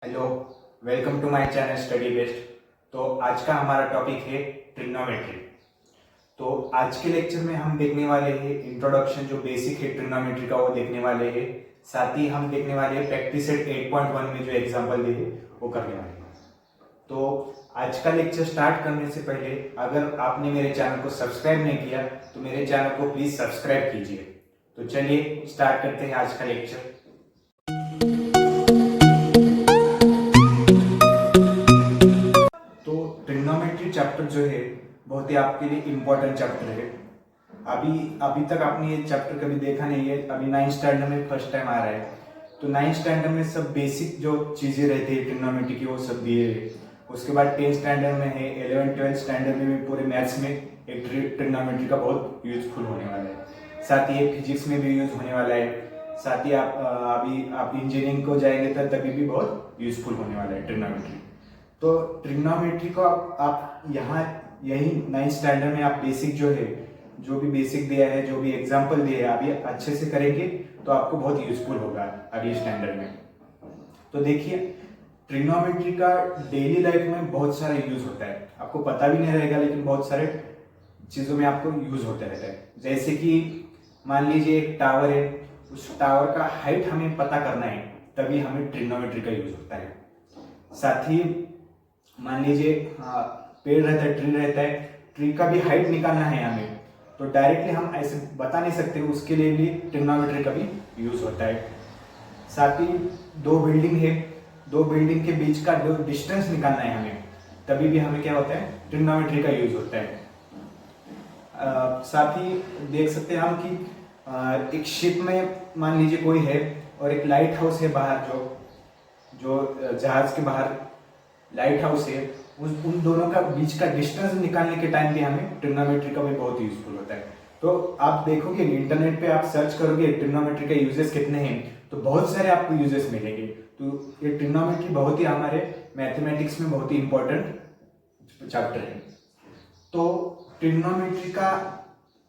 Hello, welcome to my channel study best. तो आज का हमारा टॉपिक है ट्रिग्नोमेट्री। तो आज के लेक्चर में हम देखने वाले हैं इंट्रोडक्शन, जो बेसिक है ट्रिग्नोमेट्री का वो देखने वाले हैं। साथ ही हम देखने वाले हैं प्रैक्टिस सेट 8.1 में जो एग्जांपल दिए वो करने वाले हैं। तो आज का लेक्चर स्टार्ट करने से पहले अगर आपने मेरे चैनल को सब्सक्राइब नहीं किया तो मेरे चैनल को प्लीज सब्सक्राइब कीजिए। तो चलिए स्टार्ट करते हैं आज का लेक्चर। ट्रिग्नोमेट्री चैप्टर जो है बहुत ही आपके लिए इम्पोर्टेंट चैप्टर है। अभी तक आपने ये चैप्टर कभी देखा नहीं है, अभी 9th स्टैंडर्ड में फर्स्ट टाइम आ रहा है। तो 9th स्टैंडर्ड में सब बेसिक जो चीज़ें रहती है ट्रिग्नोमेट्री की वो सब दिए है। उसके बाद 10th स्टैंडर्ड में है, 11th 12th स्टैंडर्ड में भी पूरे मैथ्स में एक ट्रिग्नोमेट्री का बहुत यूजफुल होने वाला है। साथ ही ये फिजिक्स में भी यूज होने वाला है। साथ ही आप इंजीनियरिंग को जाएंगे तो तभी भी बहुत यूजफुल होने वाला है ट्रिग्नोमेट्री। तो ट्रिग्नोमेट्री को आप यहाँ यही 9th स्टैंडर्ड में आप बेसिक जो है, जो भी बेसिक दिया है, जो भी एग्जाम्पल दिए है, आप ये अच्छे से करेंगे तो आपको बहुत यूजफुल होगा अगले स्टैंडर्ड में। तो देखिए, ट्रिग्नोमेट्री का डेली लाइफ में बहुत सारा यूज होता है, आपको पता भी नहीं रहेगा लेकिन बहुत सारे चीज़ों में आपको यूज होता रहता है। जैसे कि मान लीजिए एक टावर है, उस टावर का हाइट हमें पता करना है, तभी हमें ट्रिग्नोमेट्री का यूज होता है। साथ ही मान लीजिए पेड़ रहता है, ट्री रहता है, ट्री का भी हाइट निकालना है हमें, तो डायरेक्टली हम ऐसे बता नहीं सकते, उसके लिए भी ट्रिग्नोमेट्री का भी यूज होता है। साथ ही दो बिल्डिंग है, दो बिल्डिंग के बीच का जो डिस्टेंस निकालना है हमें, तभी भी हमें क्या होता है, ट्रिग्नोमेट्री का यूज होता है। साथ ही देख सकते हैं हम कि एक शिप में मान लीजिए कोई है और एक लाइट हाउस है बाहर, जो जहाज के बाहर लाइट हाउस है, उन दोनों का बीच का डिस्टेंस निकालने के टाइम भी हमें ट्रिग्नोमेट्री का भी बहुत यूजफुल होता है। तो आप देखोगे इंटरनेट पे आप सर्च करोगे ट्रिग्नोमेट्री के यूजेस कितने हैं, तो बहुत सारे आपको यूजेस मिलेंगे। तो ये ट्रिग्नोमेट्री बहुत ही हमारे मैथमेटिक्स में बहुत ही इंपॉर्टेंट चैप्टर है। तो ट्रिग्नोमेट्री का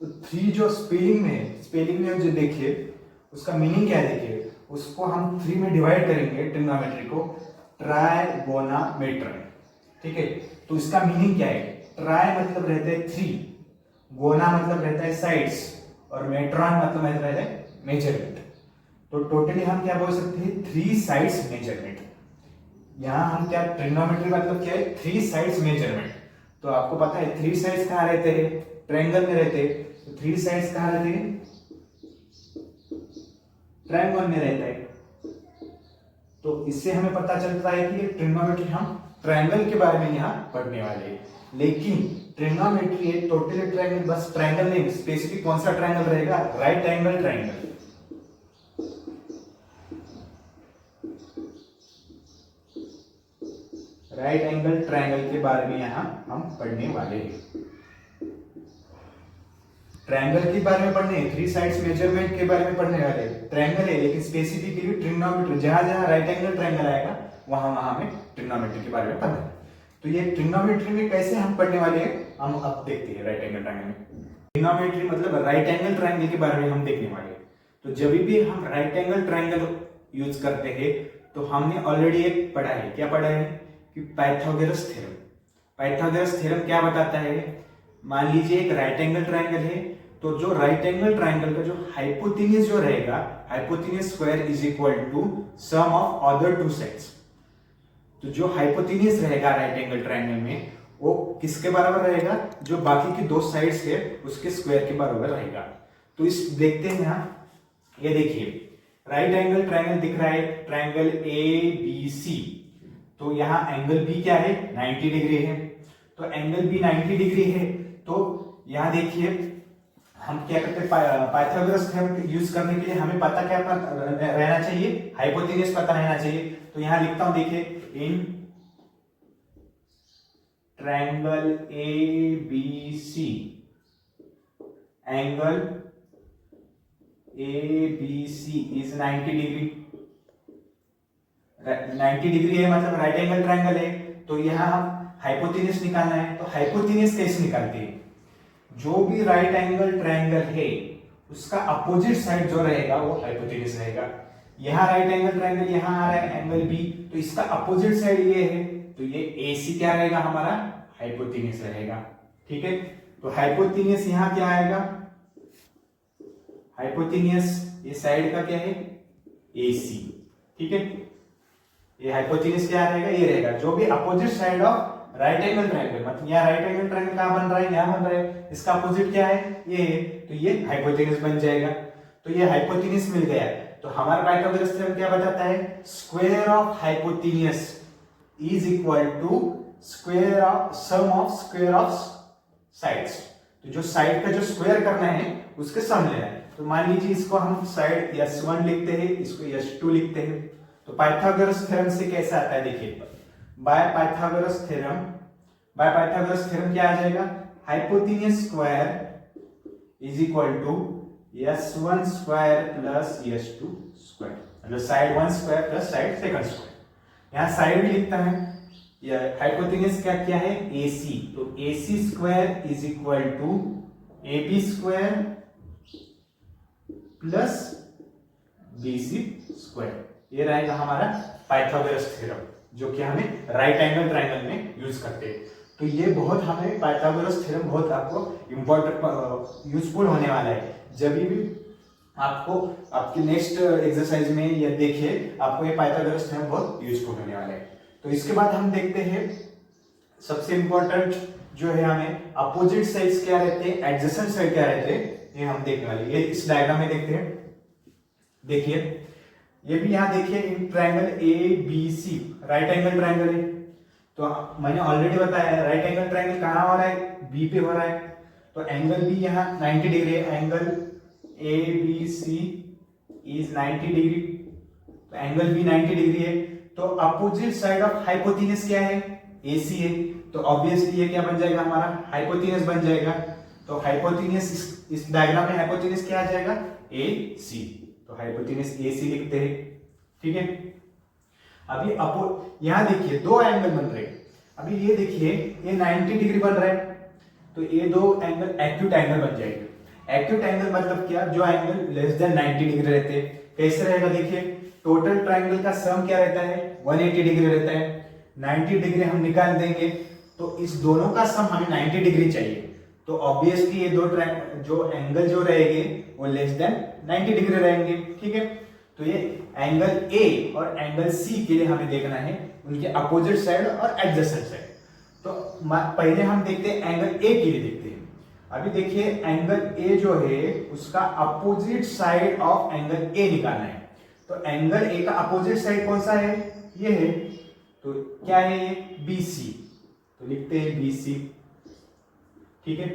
थ्री जो स्पेलिंग में जो देखिए उसका मीनिंग क्या है, देखिए उसको हम 3 में डिवाइड करेंगे ट्रिग्नोमेट्री को, ट्राइगोनामेट्री। ठीक है, तो इसका मीनिंग क्या है? ट्राई मतलब रहता है 3, गोना मतलब रहता है साइड्स, और मेट्रॉन मतलब रहता है मेजरमेंट। तो टोटली हम क्या बोल सकते हैं, 3 साइड्स मेजरमेंट। यहाँ हम क्या, ट्रिग्नोमेट्री मतलब क्या है, 3 साइड्स मेजरमेंट। तो आपको पता है 3 साइड्स कहाँ रहते हैं, ट्रायंगल में रहते हैं। तो 3 साइड्स कहाँ रहते हैं, ट्रायंगल में रहता है। तो इससे हमें पता चलता है कि ट्रिग्नोमेट्री हम ट्रायंगल के बारे में यहाँ पढ़ने वाले हैं। लेकिन ट्रिग्नोमेट्री है टोटली ट्रायंगल, बस ट्रायंगल नहीं, स्पेसिफिक कौन सा ट्रायंगल रहेगा, right angle triangle. Right angle triangle के बारे में यहाँ हम पढ़ने वाले हैं। ट्रायंगल के बारे में पढ़ने, 3 साइड्स मेजरमेंट के बारे में पढ़ने वाले। ट्रायंगल है लेकिन स्पेसिफिकली ट्रिग्नोमेट्री, जहां जहां राइट एंगल ट्रायंगल आएगा वहां वहां हमें ट्रिग्नोमेट्री के बारे में पढ़ना है। तो ये ट्रिग्नोमेट्री में कैसे हम पढ़ने वाले हैं, हम अब देखते हैं। राइट एंगल ट्रायंगल में ट्रिग्नोमेट्री मतलब राइट एंगल ट्रायंगल के बारे में हम देखने वाले हैं। तो जब भी हम राइट एंगल ट्रायंगल यूज करते हैं तो हमने ऑलरेडी एक पढ़ा है, क्या पढ़ा है कि पाइथागोरस थ्योरम। पाइथागोरस थ्योरम क्या बताता है, मान लीजिए एक राइट एंगल ट्रायंगल है, तो जो राइट एंगल ट्रायंगल का जो हाइपोटेन्यूज जो रहेगा, hypotenuse square is equal to sum of other 2 sides. तो जो हाइपोटेन्यूज रहेगा राइट एंगल ट्रायंगल में, वो किसके बराबर रहेगा, जो बाकी की 2 साइड्स है उसके स्क्वायर के बराबर रहेगा। तो इस देखते हैं यहाँ, ये देखिए राइट एंगल ट्रायंगल दिख रहा है, ट्रायंगल ABC। तो यहाँ एंगल B क्या है, 90 डिग्री है। तो एंगल B 90 डिग्री है। तो यहाँ देखिए हम क्या करते हैं, पाइथागोरस थ्योरम यूज करने के लिए हमें पता क्या रहना चाहिए, हाइपोटेन्यूज पता रहना चाहिए। तो यहां लिखता हूं, देखिए in triangle ABC, angle ABC is 90 degree. 90 degree है मतलब राइट एंगल ट्रायंगल है। तो यहां हम हाइपोटेन्यूज निकालना है। तो हाइपोटेन्यूज कैसे निकालते हैं, जो भी राइट एंगल ट्रायंगल है उसका अपोजिट साइड जो रहेगा वो हाइपोटेन्यूज रहेगा। यहाँ राइट एंगल ट्रायंगल यहाँ आ रहा है एंगल बी, तो इसका अपोजिट साइड ये है, तो ये AC क्या रहेगा हमारा, हाइपोटेन्यूस रहेगा। ठीक है, तो हाइपोटेन्यूस यहाँ क्या आएगा, हाइपोटेन्यूस ये साइड का क्या है, AC। ठीक है, ये हाइपोटेन्यूस क्या रहेगा, ये रहेगा जो भी opposite side of right angle triangle, मतलब यहाँ राइट एंगल ट्रायंगल कहाँ बन रहा है, यहाँ बन रहा है, इसका अपोजिट क्या है, ये है, तो ये हाइपोटेन्यूस बन जाएगा। तो ये हाइपोटेन्यूस मिल गया। तो हमारा पाइथागोरस थ्योरम क्या बताता है, square of hypotenuse is equal to square of sum of square of sides. तो जो साइड का जो स्क्वायर करना है उसके सम लेना है। तो मान लीजिए इसको हम साइड S1 लिखते हैं, इसको S2 लिखते हैं। तो पाइथागोरस थ्योरम से कैसे आता है, देखिए बाय पाइथागोरस थ्योरम क्या आ जाएगा, hypotenuse square is equal to S1 square plus S2 square, मतलब side 1 square plus side second square. यहाँ साइड भी लिखता है, हाइपोटेन्यूस क्या क्या है, AC, तो AC square is equal to AB square plus BC square. ये रहेगा हमारा पाइथागोरस थ्योरम, जो कि हमें राइट एंगल ट्रायंगल में यूज करते हैं। तो ये बहुत हमें पाइथागोरस थ्योरम बहुत आपको इम्पोर्टेंट यूजफुल होने वाला है। जब भी आपको आपके नेक्स्ट एक्सरसाइज में या देखिए, आपको ये पाइथागोरस थ्योरम बहुत यूजफुल होने वाला है। तो इसके बाद हम देखते हैं सबसे इंपॉर्टेंट जो है, हमें अपोजिट साइड्स क्या रहते हैं, एडजेसेंट साइड क्या रहते हैं, ये हम देखने वाले। ये इस डायग्राम में देखते हैं, देखिए ये भी यहाँ देखिए triangle ABC right angle triangle है। तो मैंने ऑलरेडी बताया है राइट एंगल ट्रायंगल कहाँ हो रहा है, बी पे हो रहा है। तो एंगल भी यहाँ 90 डिग्री है, एंगल ABC इज 90 डिग्री, तो एंगल भी 90 डिग्री है। तो अपोजिट साइड ऑफ हाइपोटेन्यूस क्या है, AC है, तो ऑब्वियसली ये क्या बन जाएगा हमारा, हाइपोटेन्यूस बन जाएगा। तो हाइपोटेन्यूस इस डायग्राम में हाइपोटेन्यूस क्या आ जाएगा, AC, तो हाइपोटेन्यूस AC लिखते हैं। ठीक है, अभी यहां देखिए दो एंगल बन रहे हैं। अभी ये देखिए ये 90 डिग्री बन रहा है, तो ये दो एंगल एक्यूट एंगल बन जाएंगे। एक्यूट एंगल मतलब क्या, जो एंगल लेस देन 90 डिग्री रहते हैं। कैसे रहेगा, देखिए टोटल ट्रायंगल का सम क्या रहता है, 180 डिग्री रहता है। 90 डिग्री हम निकाल देंगे, तो इस दोनों का सम हमें 90 डिग्री चाहिए। तो ऑब्वियसली ये दो जो एंगल जो रहेंगे वो लेस देन 90 डिग्री रहेंगे। ठीक है, तो ये एंगल A और एंगल C के लिए हमें देखना है उनके अपोजिट साइड और एडजेसेंट साइड। तो पहले हम देखते हैं एंगल A के लिए देखते हैं। अभी देखिए एंगल A जो है उसका opposite side of angle A निकालना है। तो एंगल A का अपोजिट साइड कौन सा है, ये है, तो क्या है ये, BC, तो लिखते हैं BC। ठीक है,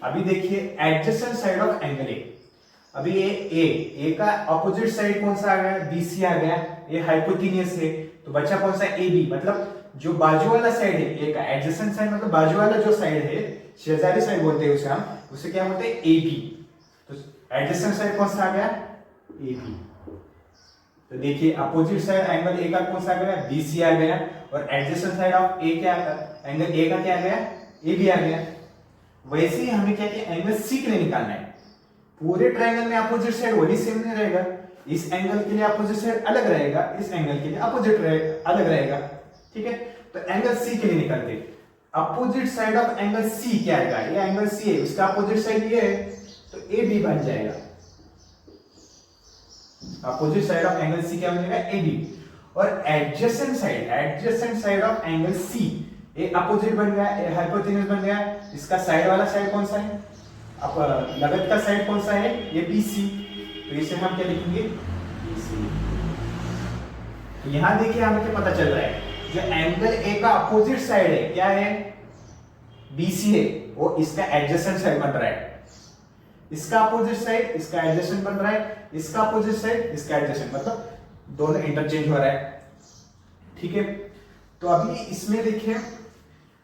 अभी देखिए adjacent side of angle A। अभी ये A का अपोजिट साइड कौन सा आ गया, BC आ गया, ये हाइपोटेन्यूस है, तो बचा कौन सा, AB, मतलब जो बाजू वाला साइड है A का, एडजेसेंट साइड मतलब बाजू वाला जो साइड है, शेजारी साइड बोलते हैं उसे हम, उसे क्या बोलते हैं, AB। तो एडजेसेंट साइड कौन सा आ गया, AB। तो देखिए अपोजिट साइड एंगल A का कौन सा आ गया, BC आ गया, और एडजेसेंट साइड ऑफ A क्या, एंगल A का क्या आ गया, AB आ गया। वैसे ही हमें क्या किया, एंगल C के लिए निकालना है। पूरे ट्रायंगल में अपोजिट साइड वही सेम नहीं रहेगा, इस एंगल के लिए अपोजिट साइड अलग रहेगा, इस एंगल के लिए अपोजिट अलग रहेगा। ठीक है, तो एंगल C के लिए निकालते हैं। Opposite side of angle C क्या आएगा, ये एंगल C है, इसका अपोजिट साइड ये है, तो AB बन जाएगा। Opposite side of angle C क्या बन जाएगा, AB। और adjacent side of angle C, ये अपोजिट बन गया, हाइपोटेन्यूस बन गया, इसका साइड वाला साइड कौन सा है, अब लगत का साइड कौन सा है, ये BC, तो इसे हम क्या लिखेंगे, BC। यहां देखिए हमें क्या पता चल रहा है, जो एंगल A का अपोजिट साइड है क्या है, BC है, वो इसका एडजेसेंट साइड बन रहा है। इसका अपोजिट साइड इसका एडजेसेंट बन रहा है, इसका अपोजिट साइड इसका एडजेसेंट, मतलब दोनों इंटरचेंज हो रहा है। ठीक है, तो अभी इसमें देखिए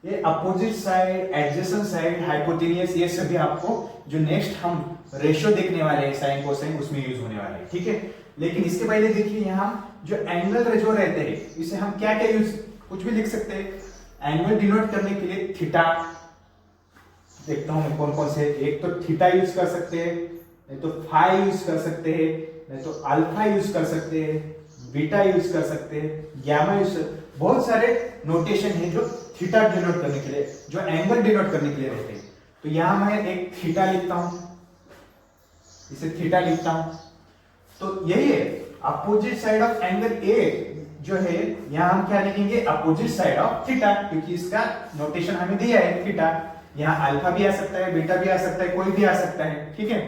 ये opposite side, adjacent side, hypotenuse, ये सभी आपको जो नेक्स्ट हम रेशियो देखने वाले हैं साइन कोसाइन, उसमें यूज होने वाले हैं। ठीक है, लेकिन इसके पहले देखिए यहाँ जो एंगल जो रहते हैं इसे हम क्या क्या यूज, कुछ भी लिख सकते हैं। एंगल डिनोट करने के लिए थीटा, देखता हूं मैं कौन कौन से, एक तो थीटा यूज कर सकते हैं, नहीं तो फाई यूज कर सकते हैं, नहीं तो अल्फा यूज कर सकते हैं, बीटा यूज कर सकते हैं, गामा यूज, बहुत सारे नोटेशन है जो थीटा डिनोट करने के लिए, जो एंगल डिनोट करने के लिए रहते हैं। तो यहां मैं एक थीटा लिखता हूं, इसे थीटा लिखता हूं। तो यही है opposite side of angle A जो है, यहां हम क्या लिखेंगे, अपोजिट साइड ऑफ थीटा, क्योंकि इसका नोटेशन हमें दिया है थीटा। यहां अल्फा भी आ सकता है, बीटा भी आ सकता है, कोई भी आ सकता है, ठीक है।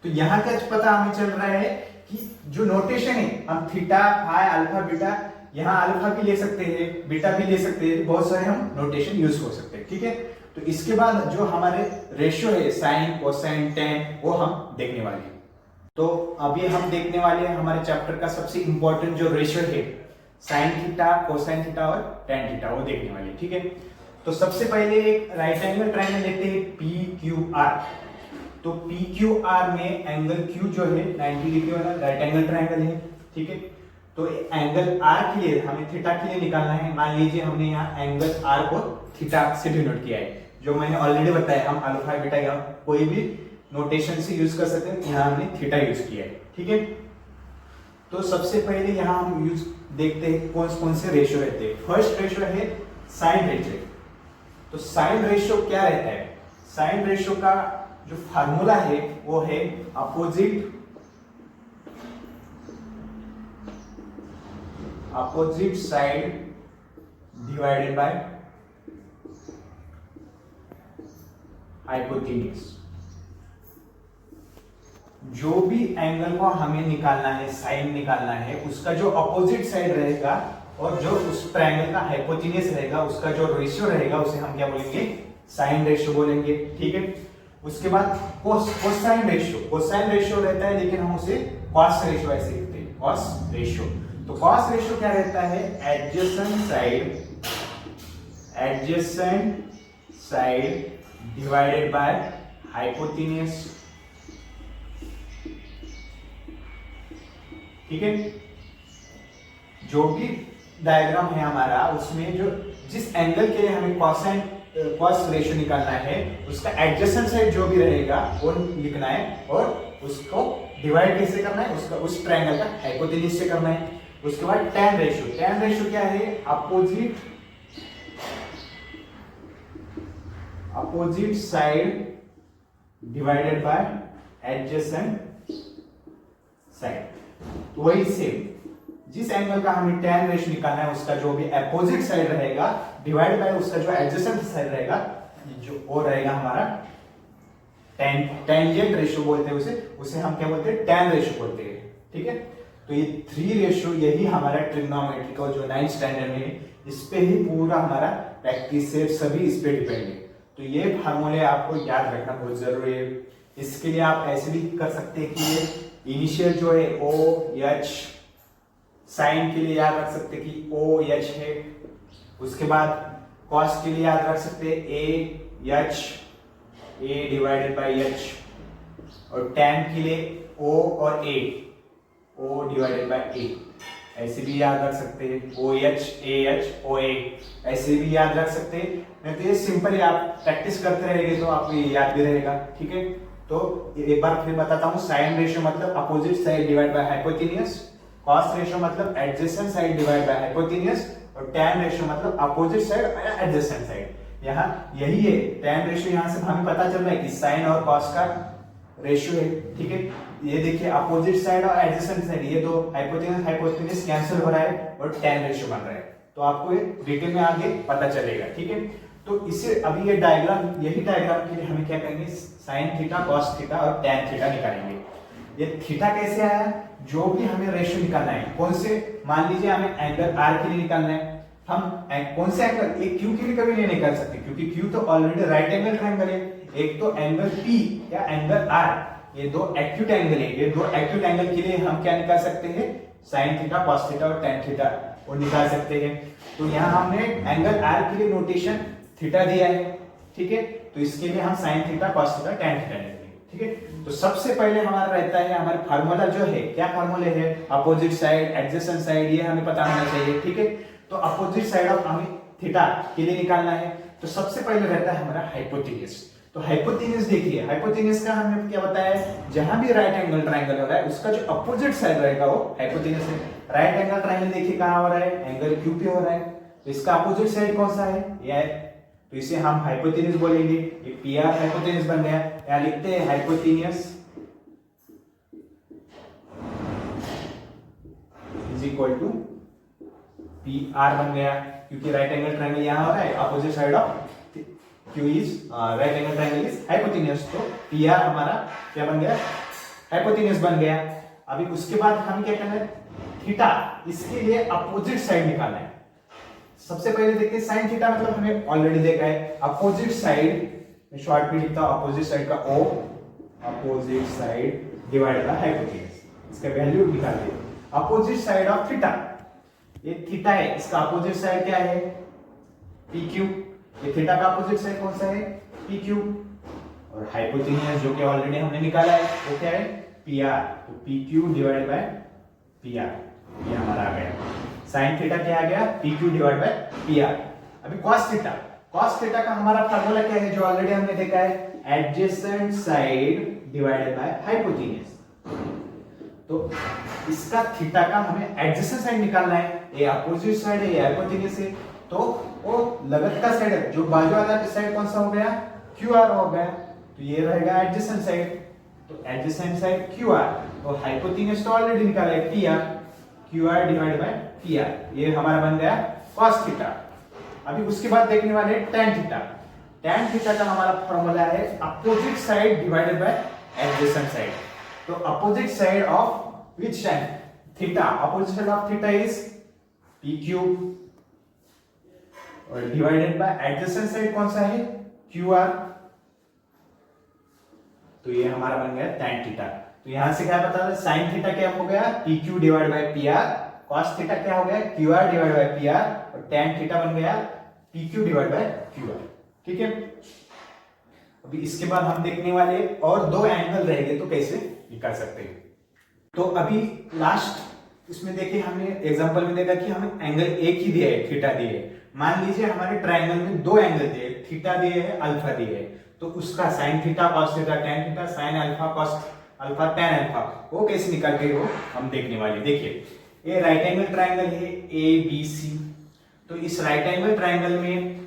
तो यहां क्या पता हमें चल रहा है कि जो नोटेशन है, हम थीटा, फाई, अल्फा, बीटा, यहां अल्फा भी ले सकते हैं, बीटा भी ले सकते हैं, बहुत सारे हम नोटेशन यूज कर सकते हैं, ठीक है। तो इसके बाद जो हमारे रेशियो है, साइन, कोसाइन, टेन, वो हम देखने वाले हैं। तो अभी हम देखने वाले हैं हमारे चैप्टर का सबसे इंपॉर्टेंट जो रेशियो है, साइन थीटा, कोसाइन थीटा और टेन थीटा, वो देखने वाले हैं, ठीक है। तो सबसे पहले एक राइट एंगल ट्रायंगल लेते हैं पी क्यू आर। तो पी क्यू आर में एंगल क्यू जो है 90 डिग्री वाला राइट एंगल ट्रायंगल है, ठीक है। तो एंगल आर के लिए हमें थीटा के लिए निकालना है। मान लीजिए हमने यहाँ एंगल आर को थीटा से डिनोट किया है, जो मैंने ऑलरेडी बताया, हम अल्फा, बीटा या कोई भी नोटेशन से यूज कर सकते हैं, यहाँ हमने थीटा यूज किया है, ठीक है। तो सबसे पहले यहाँ हम यूज देखते हैं कौन कौन से रेशियो रहते हैं। फर्स्ट रेशियो है साइन रेशियो। तो साइन रेशियो क्या रहता है, साइन रेशियो का जो फार्मूला है वो है opposite side divided by hypotenuse. जो भी एंगल को हमें निकालना है, साइन निकालना है, उसका जो अपोजिट साइड रहेगा और जो उस ट्रायंगल का हाइपोटेन्यूज रहेगा, उसका जो रेशियो रहेगा, उसे हम क्या बोलेंगे, साइन रेशियो बोलेंगे, ठीक है। उसके बाद कोसाइन रेशियो, कोसाइन रेशियो रहता है लेकिन हम उसे कॉस रेशियो ऐसे लिखते हैं, कॉस रेशियो। तो कॉस रेशियो क्या रहता है, adjacent side divided by hypotenuse, ठीक है। जो भी डायग्राम है हमारा, उसमें जो जिस एंगल के लिए हमें कॉस रेशियो निकालना है, उसका एडजेसेंट साइड जो भी रहेगा वो लिखना है, और उसको डिवाइड कैसे करना है, उसका उस ट्रायंगल का हाइपोटेन्यूज से करना है। उसके बाद टेन रेशियो, टेन रेशियो क्या है, opposite side divided by adjacent side. वही सेम, जिस एंगल का हमें टेन रेशियो निकालना है, उसका जो भी अपोजिट साइड रहेगा डिवाइड बाय उसका जो एडजेसेंट साइड रहेगा, जो वो रहेगा हमारा टेंजेंट रेशियो बोलते हैं उसे हम क्या बोलते हैं, टेन रेशियो बोलते हैं, ठीक है। तो ये थ्री रेशियो, यही हमारा ट्रिग्नोमेट्री का जो 9th स्टैंडर्ड में, इस पे ही पूरा हमारा प्रैक्टिस से सभी इस पे डिपेंड है। तो ये फार्मूले आपको याद रखना बहुत जरूरी है। इसके लिए आप ऐसे भी कर सकते हैं कि ये इनिशियल जो है ओ एच, साइन के लिए याद रख सकते हैं कि ओ एच है। उसके बाद कॉस के लिए याद रख सकते हैं A H, A divided by H, और टेन के लिए ओ और ए, ओ डिवाइडेड बाय ए, ऐसे भी याद रख सकते हैं, ओ एच, ए एच, ओ ए, ऐसे भी याद रख सकते हैं। नहीं तो ये सिंपल है, आप प्रैक्टिस करते रहेंगे तो आपको ये याद भी रहेगा, ठीक है। तो एक बार फिर बताता हूँ, साइन रेशियो मतलब opposite side divide by hypotenuse, cos ratio मतलब adjacent side divide by hypotenuse, और टेन रेशियो मतलब अपोजिट साइड एडजेसेंट साइड। यहाँ यही है टेन रेशियो, यहाँ से हमें पता चल रहा है कि साइन और कॉस का रेशियो है, ठीक है। ये देखिए अपोजिट साइड और एडजेसेंट साइड, ये दो हाइपोटेन्यूज कैंसिल हो रहा है और टेन रेशियो बन रहा है। तो आपको ये डिटेल में आगे पता चलेगा, ठीक है। तो इसे अभी ये डायग्राम, यही डायग्राम के लिए हमें क्या करेंगे, साइन थीटा, कॉस थीटा और टेन थीटा निकालेंगे। ये थीटा कैसे आया, जो भी हमें रेशियो निकालना है, कौन से, मान लीजिए हमें एंगल आर के लिए निकालना है, हम कौन से एंगल, एक क्यू के लिए कभी नहीं निकाल सकते क्योंकि क्यू तो ऑलरेडी राइट एंगल ट्रायंगल है। एक तो एंगल पी या एंगल आर, ये दो एक्यूट एंगल है। ये दो एक्यूट एंगल के लिए हम क्या निकाल सकते हैं, साइन थीटा, कॉस थीटा और टेन थीटा वो निकाल सकते हैं। तो यहाँ हमने एंगल आर के लिए नोटेशन थीटा दिया है, ठीक है। तो इसके लिए हम sign theta, cos theta, tan theta लेंगे, ठीक है। तो सबसे पहले हमारा रहता है, हमारे फार्मूला जो है, क्या फार्मूले है, अपोजिट साइड, एडजेसेंट साइड, ये हमें पता होना चाहिए, ठीक है। तो अपोजिट साइड ऑफ हमें थीटा के लिए निकालना है, तो सबसे पहले रहता है हमारा हाइपोटेन्यूज। तो हाइपोटेन्यूज देखिए, हाइपोटेन्यूज का हमने क्या बताया है, जहां भी राइट एंगल ट्रायंगल हो रहा है उसका जो अपोजिट साइड रहेगा वो हाइपोटेन्यूज है। राइट एंगल ट्रायंगल देखिए कहां हो रहा है, एंगल क्यू पे हो रहा है, तो इसका अपोजिट साइड कौन सा है, ये है, तो इसे हम हाइपोटेन्यूज बोलेंगे। ये पी आर हाइपोटेन्यूज बन गया। यहां लिखते हैं hypotenuse is equal to P R बन गया, क्योंकि राइट एंगल ट्रायंगल यहां हो रहा है, opposite side of Q is right angle triangle is hypotenuse, तो PR हमारा क्या बन गया, हाइपोटेन्यूज बन गया। अभी उसके बाद हम क्या करना है, थीटा, इसके लिए अपोजिट साइड निकालना है। सबसे पहले देखते हैं साइन थीटा, मतलब हमें ऑलरेडी देखा है अपोजिट साइड, शॉर्ट में लिखता हूं अपोजिट साइड का O, opposite side divided by hypotenuse, इसका वैल्यू निकाल दिए। अपोजिट साइड ऑफ थीटा, ये थीटा है, इसका अपोजिट साइड क्या है, PQ। ये थीटा का अपोजिट साइड कौन सा है, PQ। और हाइपोटेन्यूज जो कि ऑलरेडी हमने निकाला है वो क्या है, PR, तो PQ डिवाइड बाय PR, ये हमारा आ गया। साइन थीटा क्या आ गया, PQ डिवाइड बाय PR। अभी cos थीटा, cos थीटा का हमारा फार्मूला क्या है, जो ऑलरेडी हमने देखा है, adjacent side divided by hypotenuse. तो इसका थीटा का हमें एडजेसेंट साइड निकालना है, ये अपोजिट साइड है, ये हाइपोटेन्यूज है, तो वो लगत का साइड है, जो बाजू वाला साइड कौन सा हो गया, QR हो गया, तो ये रहेगा एडजेसेंट साइड, तो एडजेसेंट साइड QR, तो हाइपोटेन्यूज तो ऑलरेडी निकाला है PR, QR divide by PR, ये हमारा बन गया cos थीटा। अभी उसके बाद देखने वाले tan थीटा। tan थीटा का हमारा फॉर्मूला है opposite side divided by adjacent side, तो opposite side of which tan theta, opposite side of theta is PQ और डिवाइडेड बाय एडजेसेंट साइड कौन सा है, QR, तो ये हमारा बन गया tan थीटा। तो यहां से क्या पता है, sin थीटा क्या हो गया, PQ divide by PR, cos theta क्या हो गया, QR डिवाइड बाय PR, और tan थीटा बन गया PQ डिवाइड बाय QR। ठीक है, अभी इसके बाद हम देखने वाले और दो एंगल रहेंगे तो कैसे निकाल सकते हैं। तो अभी लास्ट इसमें देखिए, हमने एग्जांपल में देखा कि हमें एंगल एक ही दिया है, थीटा दिए है। मान लीजिए हमारे ट्रायंगल में दो एंगल दिए, थीटा दिए है, अल्फा दिए है, तो उसका sign theta cos theta tan theta, sine alpha cos alpha tan alpha, वो कैसे निकालते हो हम देखने वाले। देखिए, ये राइट एंगल ट्रायंगल है ABC, तो इस राइट एंगल ट्रायंगल में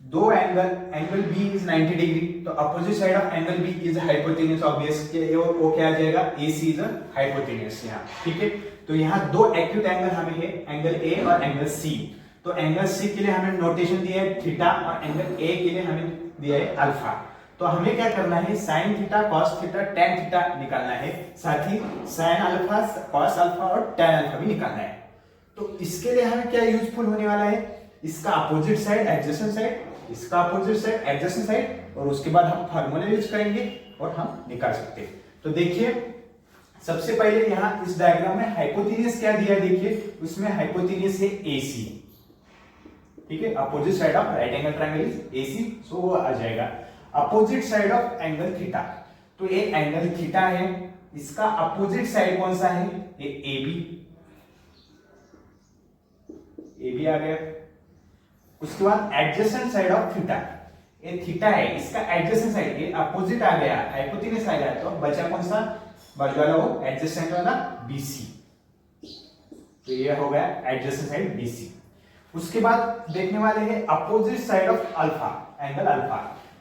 दो एंगल B इज 90 डिग्री, तो opposite side of angle B is hypotenuse, obvious के वो क्या आ जाएगा, AC इज हाइपोटेन्यूज यहाँ। ठीक है, तो यहाँ दो एक्यूट एंगल हमें है, एंगल A और एंगल C। तो एंगल C के लिए हमें नोटेशन दिया है थीटा, और एंगल A के लिए हमें दिया है अल्फा। तो हमें क्या करना है, sign theta cos theta tan theta निकालना है, साथ ही साइन अल्फा कॉस अल्फा और टैन अल्फा भी निकालना है। तो इसके लिए हमें क्या यूजफुल होने वाला है, इसका अपोजिट साइड एडजेसेंट साइड, इसका अपोजिट साइड एडजेसेंट साइड, और उसके बाद हम फार्मूला यूज करेंगे और हम निकाल सकते हैं। तो देखिए, सबसे पहले यहाँ इस डायग्राम में हाइपोटेन्यूज क्या दिया है, देखिए उसमें हाइपोटेन्यूज है AC। ठीक है, opposite side of right angle triangle is AC, सो वो आ जाएगा opposite side of angle theta. तो ये एंगल थीटा है, इसका अपोजिट साइड कौन सा है, ये AB आ गया। उसके बाद एडजेसेंट साइड ऑफ थीटा, ये थीटा है, इसका एडजेसेंट साइड, ये अपोजिट आ गया, हाइपोटेन्यूज आ गया, तो बचा कौन सा, बाजू वाला वो एडजेसेंट वाला BC, तो ये हो गया एडजेसेंट साइड BC। उसके बाद देखने वाले हैं opposite side of alpha, angle alpha,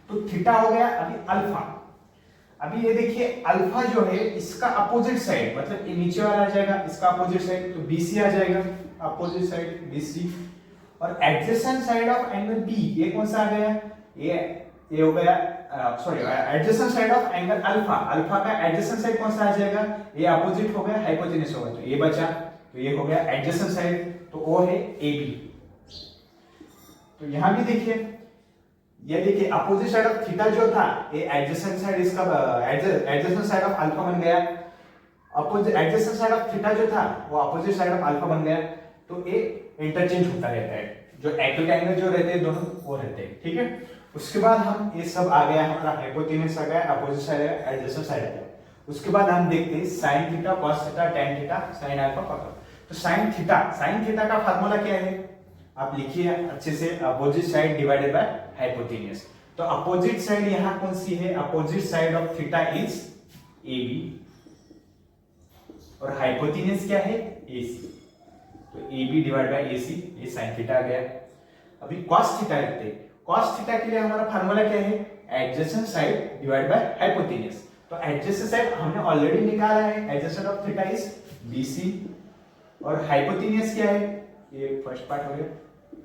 तो थीटा हो गया अभी अल्फा। अभी ये देखिए अल्फा जो है इसका अपोजिट साइड, मतलब ये नीचे वाला आ जाएगा, इसका अपोजिट साइड, तो BC आ जाएगा, अपोजिट साइड BC। और adjacent side of angle B, ये कौन सा आ गया, ये हो गया, sorry, adjacent side of angle alpha, alpha का एडजेसेंट साइड कौन सा आ जाएगा, ये अपोजिट हो गया, हाइपोटेन्यूज हो गया, तो ये बचा, तो ये हो गया एडजेसेंट साइड, तो वो है AB। तो यहां भी देखिए, ये देखिए अपोजिट साइड ऑफ थीटा जो था, ये एडजेसेंट साइड, इसका एडजेसेंट साइड ऑफ अल्फा बन गया, opposite adjacent side of theta जो था वो अपोजिट साइड ऑफ अल्फा बन गया। तो ये इंटरचेंज होता रहता है, जो एक्यूट एंगल जो रहते हैं दोनों वो रहते हैं। ठीक है, उसके बाद हम ये सब आ गया, हमारा हाइपोटेन्यूज आ गया, अपोजिट साइड आ गया, एडजेसेंट साइड आ गया। उसके बाद हम देखते हैं sine theta cos theta tan theta sine alpha cos. तो साइन थीटा का फार्मूला क्या है, आप लिखिए अच्छे से, opposite side divided by hypotenuse. तो अपोजिट साइड यहां कौन सी है, opposite side of theta is A B, और हाइपोटेन्यूज क्या है, ए सी। तो A B divide by A C, ये साइन थीटा आ गया। अभी कॉस थीटा लिखते हैं। कॉस थीटा के लिए हमारा फार्मूला क्या है, adjacent side divide by hypotenuse. तो एडजेसेंट साइड हमने ऑलरेडी निकाला है, adjacent of theta is BC, और हाइपोटेन्यूज क्या है, ये फर्स्ट पार्ट हो गया,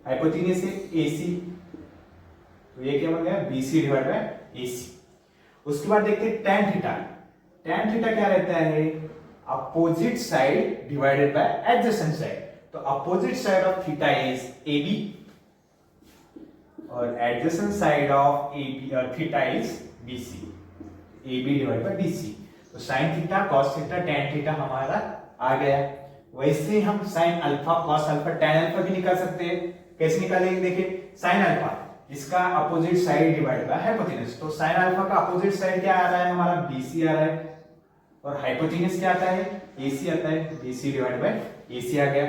हाइपोटेन्यूज है एसी, तो ये क्या बन गया, बीसी डिवाइड बाय एसी। उसके बाद देखते हैं tan थीटा। tan थीटा क्या रहता है, opposite side divided by adjacent side. तो opposite side of theta is AB, और adjacent side of AB theta is BC, AB divide by BC। तो sin theta, cos theta, tan theta हमारा आ गया। वैसे हम sin alpha, cos alpha, tan alpha भी निकाल सकते हैं। कैसे निकालेंगे, देखिए sin अल्फा, इसका opposite side divide by hypotenuse. तो sin अल्फा का अपोजिट साइड क्या आ रहा है हमारा, BC आ रहा है, और हाइपोटेन्यूज क्या आता है, AC आता है, BC डिवाइड बाय AC आ गया।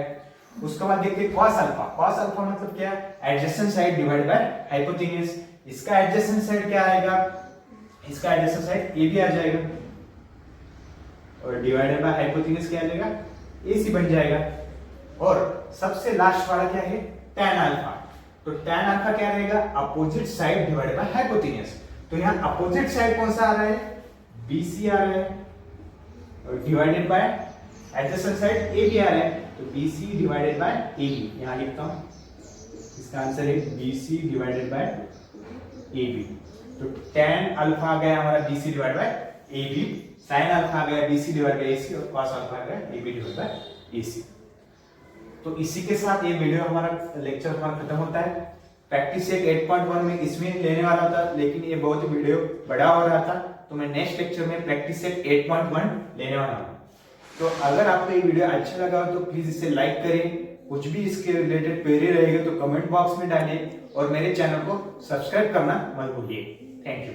उसके बाद देखते हैं cos अल्फा। cos अल्फा मतलब क्या, adjacent side divide by hypotenuse. इसका एडजेसेंट साइड क्या आएगा, इसका एडजेसेंट साइड AB आ जाएगा, और डिवाइडेड बाय हाइपोटेन्यूज क्या आ जाएगा, AC बन जाएगा। और सबसे लास्ट वाला क्या है, tan अल्फा। तो tan अल्फा क्या रहेगा, opposite side divided by hypotenuse. तो यहाँ अपोजिट साइड कौन सा आ रहा है, BC आ रहा है, और divided by adjacent side AB आ रहा है। तो BC डिवाइडेड बाय AB, यहाँ लिखता हूं, इसका आंसर है BC डिवाइडेड बाय AB। तो tan अल्फा आ गया हमारा BC divide by AB, sin alpha आ गया BC डिवाइड बाय AC, और cos अल्फा आ गया AB डिवाइड बाय AC। तो इसी के साथ ये वीडियो हमारा लेक्चर हमारा खत्म होता है। प्रैक्टिस एक 8.1 में इसमें लेने वाला था, लेकिन ये बहुत वीडियो बड़ा हो रहा था, तो मैं नेक्स्ट लेक्चर में प्रैक्टिस एक 8.1 लेने वाला हूँ। तो अगर आपको ये वीडियो अच्छा लगा हो तो प्लीज इसे लाइक करें, कुछ भी इसके रिलेटेड क्वेरी रहेगा तो कमेंट बॉक्स में डालिए, और मेरे चैनल को सब्सक्राइब करना मत भूलिए। Thank you.